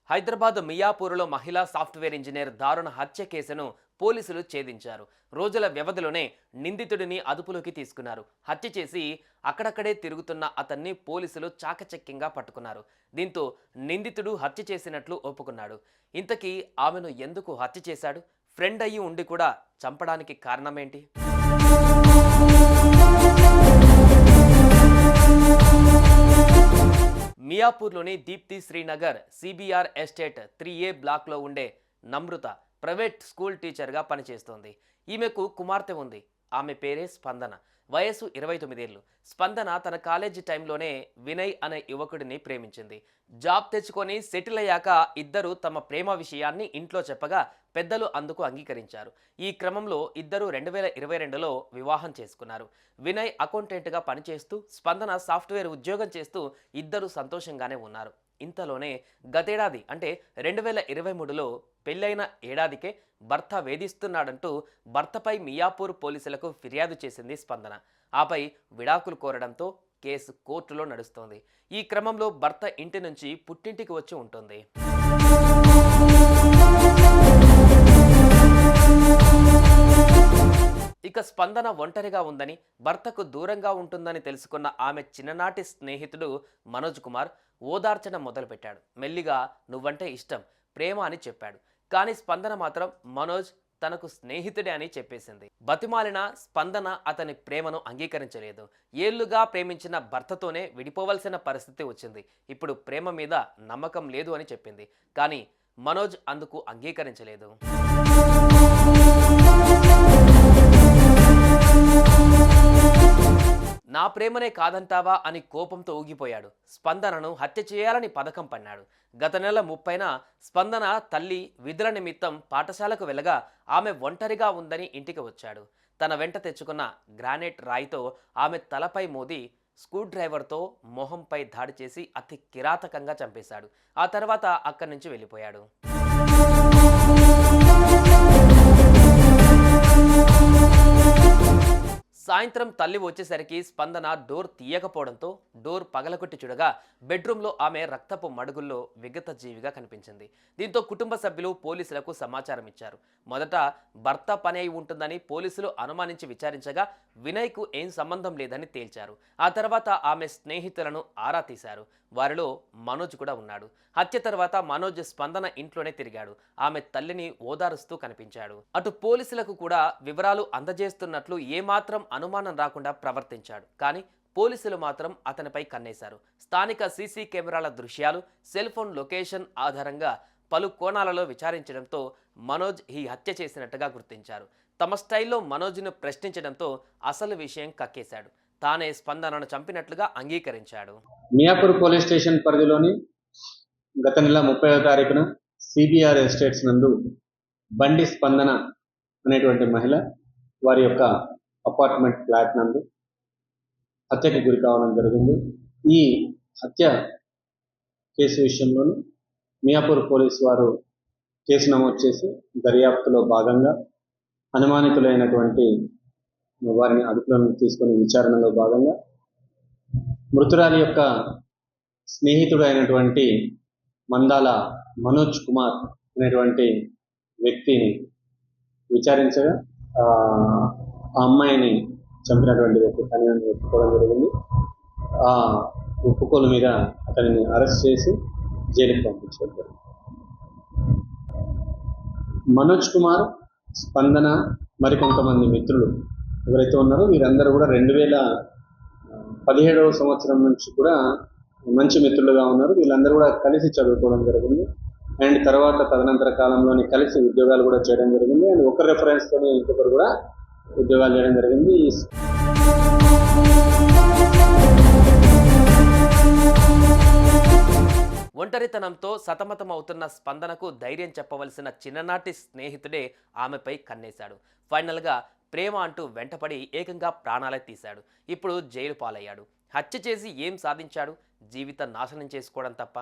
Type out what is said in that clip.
హైదరాబాద్ మియాపూర్లో మహిళా software engineer దారుణ హత్య కేసును పోలీసులు ఛేదించారు. రోజుల వ్యవధిలోనే నిందితుడిని అదుపులోకి తీసుకున్నారు. హత్య చేసి అక్కడక్కడే తిరుగుతున్న అతన్ని పోలీసులు చాకచక్యంగా పట్టుకున్నారు. దీంతో నిందితుడు హత్య చేసినట్లు ఒప్పుకున్నాడు. ఇంతకీ ఆమెను ఎందుకు హత్య చేశాడు? ఫ్రెండ్ అయ్యి ఉండి కూడా చంపడానికి కారణమేంటి? మియాపూర్లోని Deepti Srinagar CBR estate 3A బ్లాక్లో ఉండే నమ్రత ప్రైవేట్ స్కూల్ టీచర్గా పనిచేస్తోంది. ఈమెకు కుమార్తె ఉంది. ఆమె పేరే స్పందన. వయసు 29 ఏళ్ళు. స్పందన తన కాలేజీ టైంలోనే వినయ్ అనే యువకుడిని ప్రేమించింది. జాబ్ తెచ్చుకొని సెటిల్ అయ్యాక ఇద్దరు తమ ప్రేమ విషయాన్ని ఇంట్లో చెప్పగా పెద్దలు అందుకు అంగీకరించారు. ఈ క్రమంలో ఇద్దరు 2022లో వివాహం చేసుకున్నారు. వినయ్ అకౌంటెంట్గా పనిచేస్తూ స్పందన సాఫ్ట్వేర్ ఉద్యోగం చేస్తూ ఇద్దరు సంతోషంగానే ఉన్నారు. ఇంతలోనే గతేడాది అంటే 2023లో పెళ్ళైన ఏడాదికే భర్త వేధిస్తున్నాడంటూ భర్తపై మియాపూర్ పోలీసులకు ఫిర్యాదు చేసింది స్పందన. ఆపై విడాకులు కోరడంతో కేసు కోర్టులో నడుస్తోంది. ఈ క్రమంలో భర్త ఇంటి నుంచి పుట్టింటికి వచ్చి ఉంటుంది. ఇక స్పందన ఒంటరిగా ఉందని, భర్తకు దూరంగా ఉంటుందని తెలుసుకున్న ఆమె చిన్ననాటి స్నేహితుడు మనోజ్ కుమార్ ఓదార్చడం మొదలుపెట్టాడు. మెల్లిగా నువ్వంటే ఇష్టం, ప్రేమ అని చెప్పాడు. కానీ స్పందన మాత్రం మనోజ్ తనకు స్నేహితుడే అని చెప్పేసింది. బతిమాలిన స్పందన అతని ప్రేమను అంగీకరించలేదు. ఏళ్లుగా ప్రేమించిన భర్తతోనే విడిపోవలసిన పరిస్థితి వచ్చింది. ఇప్పుడు ప్రేమ మీద నమ్మకం లేదు అని చెప్పింది. కానీ మనోజ్ అందుకు అంగీకరించలేదు. నా ప్రేమనే కాదంటావా అని కోపంతో ఊగిపోయాడు. స్పందనను హత్య చేయాలని పథకం పన్నాడు. గత నెల 30న స్పందన తల్లి విధుల నిమిత్తం పాఠశాలకు వెళ్ళగా ఆమె ఒంటరిగా ఉందని ఇంటికి వచ్చాడు. తన వెంట తెచ్చుకున్న గ్రానైట్ రాయితో ఆమె తలపై మోది స్క్రూ డ్రైవర్తో మొహంపై దాడి చేసి అతి కిరాతకంగా చంపేశాడు. ఆ తర్వాత అక్కడి నుంచి వెళ్ళిపోయాడు. సాయంత్రం తల్లి వచ్చేసరికి స్పందన డోర్ తీయకపోవడంతో డోర్ పగలగొట్టి చూడగా బెడ్రూమ్లో ఆమె రక్తపు మడుగుల్లో విగత జీవిగా కనిపించింది. దీంతో కుటుంబ సభ్యులు పోలీసులకు సమాచారం ఇచ్చారు. మొదట భర్త పని అయి ఉంటుందని పోలీసులు అనుమానించి విచారించగా వినయ్కు ఏం సంబంధం లేదని తేల్చారు. ఆ తర్వాత ఆమె స్నేహితులను ఆరా తీశారు. వారిలో మనోజ్ కూడా ఉన్నాడు. హత్య తర్వాత మనోజ్ స్పందన ఇంట్లోనే తిరిగాడు. ఆమె తల్లిని ఓదారుస్తూ కనిపించాడు. అటు పోలీసులకు కూడా వివరాలు అందజేస్తున్నట్లు ఏమాత్రం అనుమానం రాకుండా ప్రవర్తించాడు. కానీ పోలీసులు మాత్రం అతనిపై కన్నేశారు. స్థానిక సీసీ కెమెరాల దృశ్యాలు, సెల్ ఫోన్ లొకేషన్ ఆధారంగా పలు కోణాలలో విచారించడంతో మనోజ్ ఈ హత్య చేసినట్టుగా గుర్తించారు. తమ స్టైల్లో మనోజ్ను ప్రశ్నించడంతో అసలు విషయం కక్కేశాడు. తానే స్పందనను చంపినట్లుగా అంగీకరించాడు. మియాపూర్ పోలీస్ స్టేషన్ పరిధిలోని గత నెల 30వ తారీఖున సిబిఆర్ ఎస్టేట్స్ నందు బండి స్పందన అనేటువంటి మహిళ వారి యొక్క అపార్ట్మెంట్ ఫ్లాట్ నందు హత్యకు గురి కావడం జరిగింది. ఈ హత్య కేసు విషయంలోనూ మియాపూర్ పోలీసు వారు కేసు నమోదు చేసి దర్యాప్తులో భాగంగా అనుమానితులైనటువంటి వారిని అదుపులోకి తీసుకుని విచారణలో భాగంగా మృతురాలి యొక్క స్నేహితుడు అయినటువంటి మందాల మనోజ్ కుమార్ అనేటువంటి వ్యక్తిని విచారించగా ఆ అమ్మాయిని చంపినటువంటి వ్యక్తి అని ఒప్పుకోవడం జరిగింది. ఆ ఒప్పుకోలు మీద అతనిని అరెస్ట్ చేసి జైలుకి పంపించారు. మనోజ్ కుమార్, స్పందన, మరికొంతమంది మిత్రులు ఎవరైతే ఉన్నారో వీరందరూ కూడా 2017వ సంవత్సరం నుంచి కూడా మంచి మిత్రులుగా ఉన్నారు. వీళ్ళందరూ కూడా కలిసి చదువుకోవడం జరిగింది. అండ్ తర్వాత తదనంతర కాలంలోనే కలిసి ఉద్యోగాలు కూడా చేయడం జరిగింది. అండ్ ఒక రెఫరెన్స్తోనే ఇంకొకరు కూడా ఉద్యోగాలు చేయడం జరిగింది. ఒంటరితనంతో సతమతమవుతున్న స్పందనకు ధైర్యం చెప్పవలసిన చిన్ననాటి స్నేహితుడే ఆమెపై కన్నేశాడు. ఫైనల్గా ప్రేమ అంటూ వెంటపడి ఏకంగా ప్రాణాలే తీశాడు. ఇప్పుడు జైలు పాలయ్యాడు. హత్య చేసి ఏం సాధించాడు? జీవిత నాశనం చేసుకోవడం తప్ప.